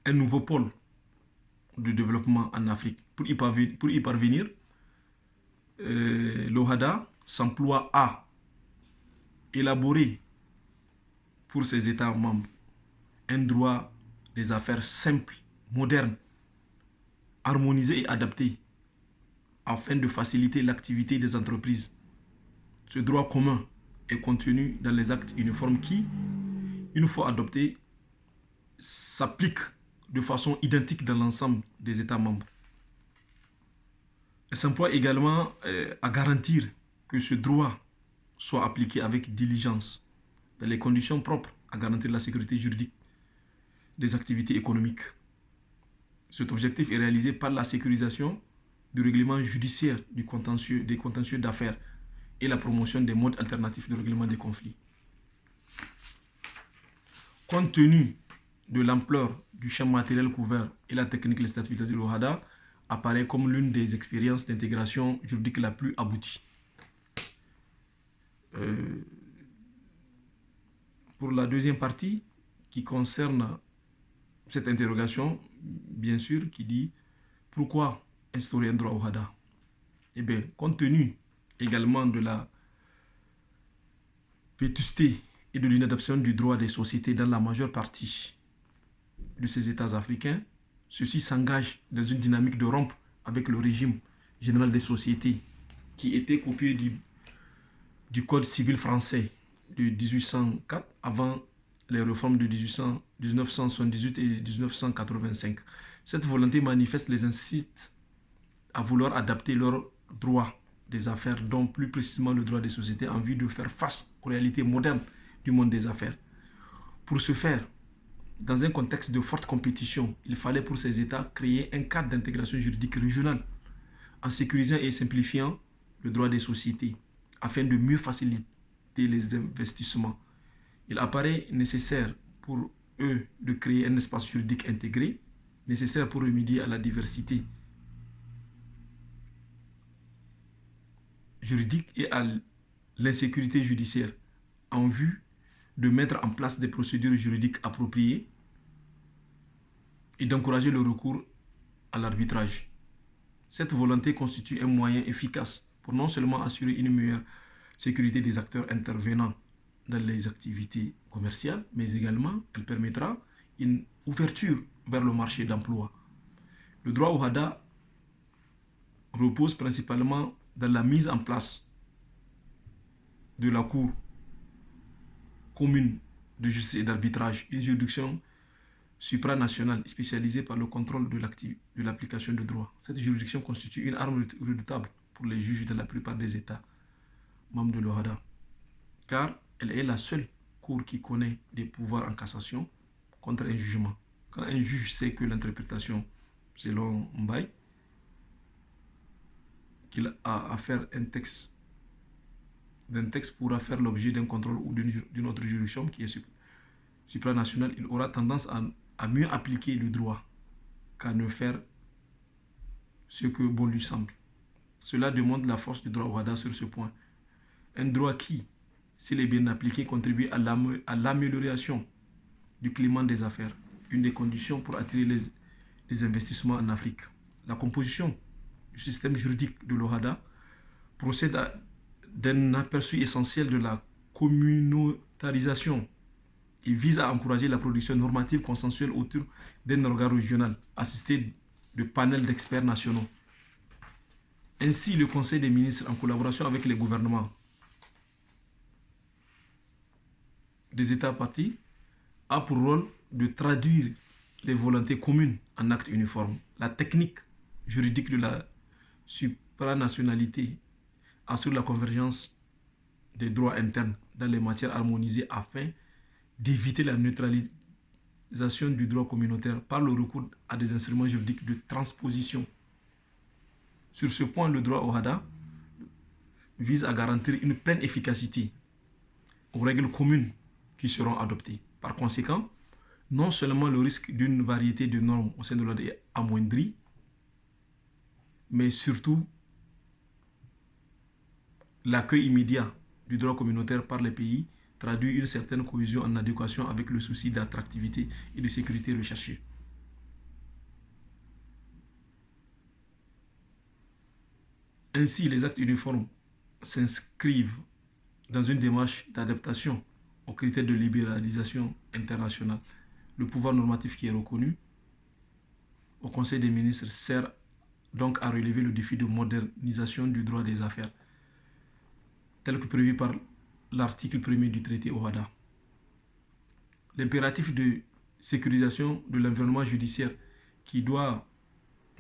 un nouveau pôle de développement en Afrique. Pour y parvenir, l'OHADA s'emploie à élaborer pour ses États membres un droit des affaires simple, moderne, harmonisé et adapté afin de faciliter l'activité des entreprises. Ce droit commun est contenu dans les actes uniformes qui, une fois adoptés, s'appliquent de façon identique dans l'ensemble des États membres. Elle s'emploie également à garantir que ce droit soit appliqué avec diligence, dans les conditions propres à garantir la sécurité juridique des activités économiques. Cet objectif est réalisé par la sécurisation du règlement judiciaire des contentieux d'affaires et la promotion des modes alternatifs de règlement des conflits. Compte tenu de l'ampleur du champ matériel couvert et la technique législative de l'OHADA apparaît comme l'une des expériences d'intégration juridique la plus aboutie. Pour la deuxième partie, qui concerne cette interrogation, bien sûr, qui dit pourquoi instaurer un droit OHADA? Eh bien, compte tenu également de la vétusté et de l'inadaptation du droit des sociétés dans la majeure partie de ces États africains, ceux-ci s'engagent dans une dynamique de rompre avec le régime général des sociétés qui était copié du Code civil français de 1804 avant les réformes de 1978 et 1985. Cette volonté manifeste les incite à vouloir adapter leurs droits des affaires, dont plus précisément le droit des sociétés, en vue de faire face aux réalités modernes du monde des affaires. Pour ce faire, dans un contexte de forte compétition, il fallait pour ces États créer un cadre d'intégration juridique régionale en sécurisant et simplifiant le droit des sociétés afin de mieux faciliter les investissements. Il apparaît nécessaire pour eux de créer un espace juridique intégré, nécessaire pour remédier à la diversité juridique et à l'insécurité judiciaire en vue de mettre en place des procédures juridiques appropriées et d'encourager le recours à l'arbitrage. Cette volonté constitue un moyen efficace pour non seulement assurer une meilleure sécurité des acteurs intervenant dans les activités commerciales, mais également elle permettra une ouverture vers le marché d'emploi. Le droit OHADA repose principalement dans la mise en place de la Cour commune de justice et d'arbitrage, une juridiction supranationale spécialisée par le contrôle de l'application du droit. Cette juridiction constitue une arme redoutable pour les juges de la plupart des États membres de l'OHADA, car elle est la seule cour qui connaît des pouvoirs en cassation contre un jugement. Quand un juge sait que l'interprétation, selon Mbaye, qu'il a à faire d'un texte pourra faire l'objet d'un contrôle ou d'une autre juridiction qui est supranationale, il aura tendance à mieux appliquer le droit qu'à ne faire ce que bon lui semble. Cela démontre la force du droit OHADA sur ce point. Un droit qui, s'il est bien appliqué, contribue à l'amélioration du climat des affaires, une des conditions pour attirer les investissements en Afrique. La composition du système juridique de l'OHADA procède d'un aperçu essentiel de la communautarisation. Il vise à encourager la production normative consensuelle autour d'un organe régional, assisté de panels d'experts nationaux. Ainsi, le Conseil des ministres, en collaboration avec les gouvernements des États parties, a pour rôle de traduire les volontés communes en actes uniformes. La technique juridique de la supranationalité assure la convergence des droits internes dans les matières harmonisées afin d'éviter la neutralisation du droit communautaire par le recours à des instruments juridiques de transposition. Sur ce point, le droit OHADA vise à garantir une pleine efficacité aux règles communes qui seront adoptées. Par conséquent, non seulement le risque d'une variété de normes au sein de l'OHADA est amoindri, mais surtout l'accueil immédiat du droit communautaire par les pays traduit une certaine cohésion en adéquation avec le souci d'attractivité et de sécurité recherché. Ainsi, les actes uniformes s'inscrivent dans une démarche d'adaptation aux critères de libéralisation internationale. Le pouvoir normatif qui est reconnu au Conseil des ministres sert donc à relever le défi de modernisation du droit des affaires, tel que prévu par l'article 1er du traité OHADA. L'impératif de sécurisation de l'environnement judiciaire qui doit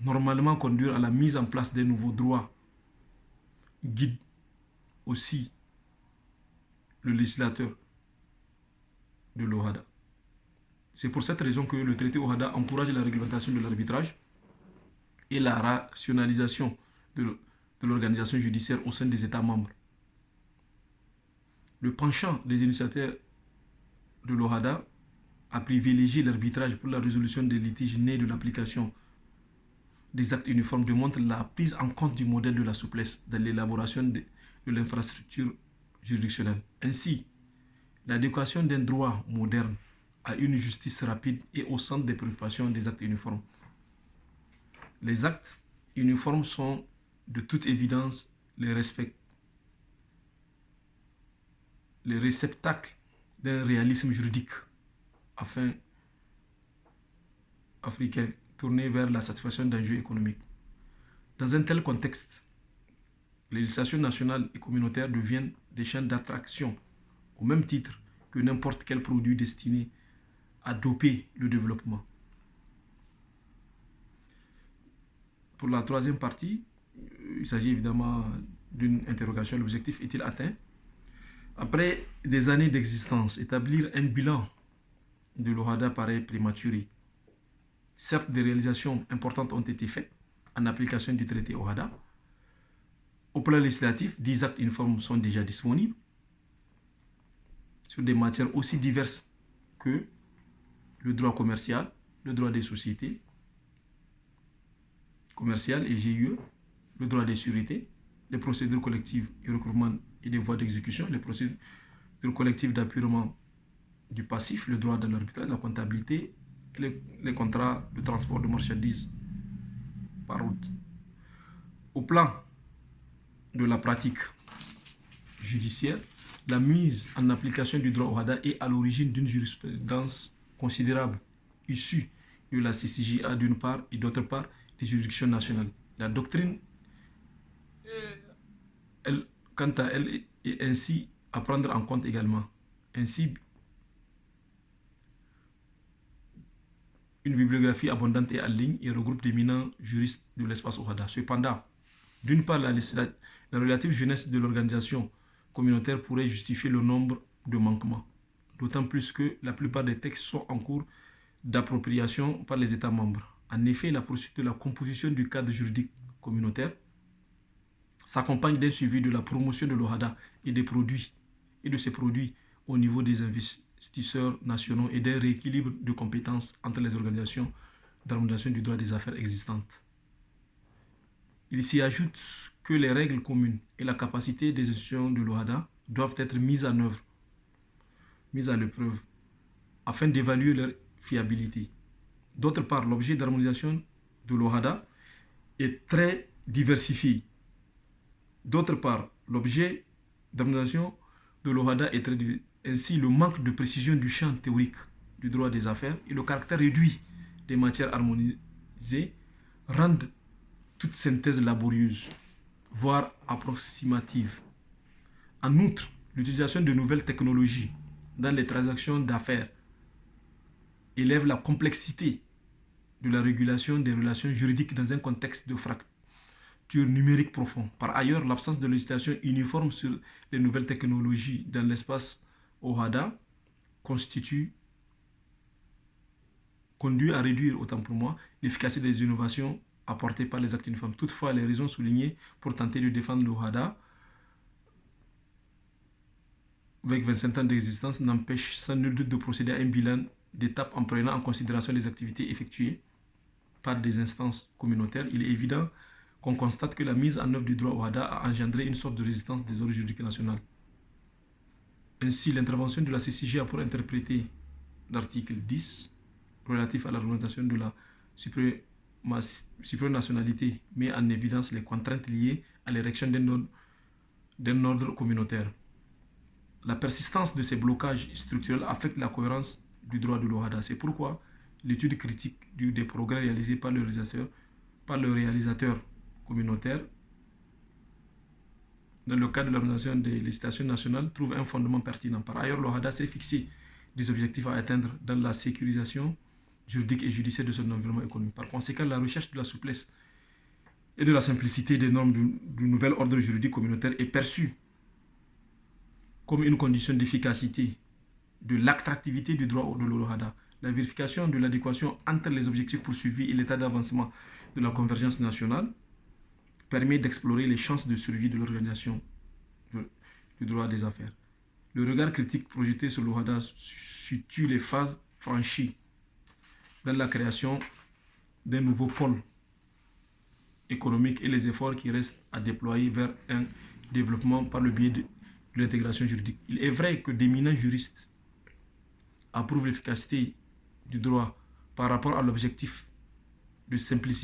normalement conduire à la mise en place des nouveaux droits guide aussi le législateur de l'OHADA. C'est pour cette raison que le traité OHADA encourage la réglementation de l'arbitrage et la rationalisation de l'organisation judiciaire au sein des États membres. Le penchant des initiateurs de l'OHADA a privilégié l'arbitrage pour la résolution des litiges nés de l'application des actes uniformes démontre la prise en compte du modèle de la souplesse dans l'élaboration de l'infrastructure juridictionnelle. Ainsi, l'adéquation d'un droit moderne à une justice rapide est au centre des préoccupations des actes uniformes. Les actes uniformes sont de toute évidence les réceptacles d'un réalisme juridique africain tourné vers la satisfaction d'enjeux économiques. Dans un tel contexte, les législations nationales et communautaires deviennent des champs d'attraction au même titre que n'importe quel produit destiné à doper le développement. Pour la troisième partie, il s'agit évidemment d'une interrogation. L'objectif est-il atteint? Après des années d'existence, établir un bilan de l'OHADA paraît prématuré. Certes, des réalisations importantes ont été faites en application du traité OHADA. Au plan législatif, 10 actes uniformes sont déjà disponibles sur des matières aussi diverses que le droit commercial, le droit des sociétés commerciales et GIE, le droit des sûretés, les procédures collectives et recouvrement et des voies d'exécution, les procédures collectives d'apurement du passif, le droit de l'arbitrage, la comptabilité, les contrats de transport de marchandises par route. Au plan de la pratique judiciaire, la mise en application du droit OHADA est à l'origine d'une jurisprudence considérable issue de la CCJA d'une part et d'autre part des juridictions nationales. La doctrine, quant à elle, est ainsi à prendre en compte également. Ainsi, une bibliographie abondante est en ligne et regroupe d'éminents juristes de l'espace OHADA. Cependant, d'une part, la relative jeunesse de l'organisation communautaire pourrait justifier le nombre de manquements, d'autant plus que la plupart des textes sont en cours d'appropriation par les États membres. En effet, la procédure de la composition du cadre juridique communautaire s'accompagne d'un suivi de la promotion de l'OHADA et de ses produits au niveau des investisseurs nationaux et d'un rééquilibre de compétences entre les organisations d'harmonisation du droit des affaires existantes. Il s'y ajoute que les règles communes et la capacité des institutions de l'OHADA doivent être mises à l'épreuve, afin d'évaluer leur fiabilité. D'autre part, l'objet d'harmonisation de l'OHADA est très diversifié. Ainsi, le manque de précision du champ théorique du droit des affaires et le caractère réduit des matières harmonisées rendent toute synthèse laborieuse, voire approximative. En outre, l'utilisation de nouvelles technologies dans les transactions d'affaires élève la complexité de la régulation des relations juridiques dans un contexte de fracture numérique profond. Par ailleurs, l'absence de législation uniforme sur les nouvelles technologies dans l'espace OHADA conduit à réduire, autant pour moi, l'efficacité des innovations apportées par les actes uniformes. Toutefois, les raisons soulignées pour tenter de défendre l'OHADA avec 25 ans d'existence n'empêchent sans nul doute de procéder à un bilan d'étape en prenant en considération les activités effectuées par des instances communautaires. Il est évident qu'on constate que la mise en œuvre du droit OHADA a engendré une sorte de résistance des ordres juridiques nationaux. Ainsi, l'intervention de la CCJA pour interpréter l'article 10 relatif à l'harmonisation de la supranationalité met en évidence les contraintes liées à l'érection d'un ordre communautaire. La persistance de ces blocages structurels affecte la cohérence du droit de l'OHADA. C'est pourquoi l'étude critique des progrès réalisés par le réalisateur communautaire dans le cadre de l'organisation des législations nationales trouve un fondement pertinent. Par ailleurs, l'OHADA s'est fixé des objectifs à atteindre dans la sécurisation juridique et judiciaire de son environnement économique. Par conséquent, la recherche de la souplesse et de la simplicité des normes du nouvel ordre juridique communautaire est perçue comme une condition d'efficacité de l'attractivité du droit de l'OHADA. La vérification de l'adéquation entre les objectifs poursuivis et l'état d'avancement de la convergence nationale permet d'explorer les chances de survie de l'organisation du droit des affaires. Le regard critique projeté sur l'OHADA situe les phases franchies dans la création d'un nouveau pôle économique et les efforts qui restent à déployer vers un développement par le biais de l'intégration juridique. Il est vrai que d'éminents juristes approuvent l'efficacité du droit par rapport à l'objectif de simplicité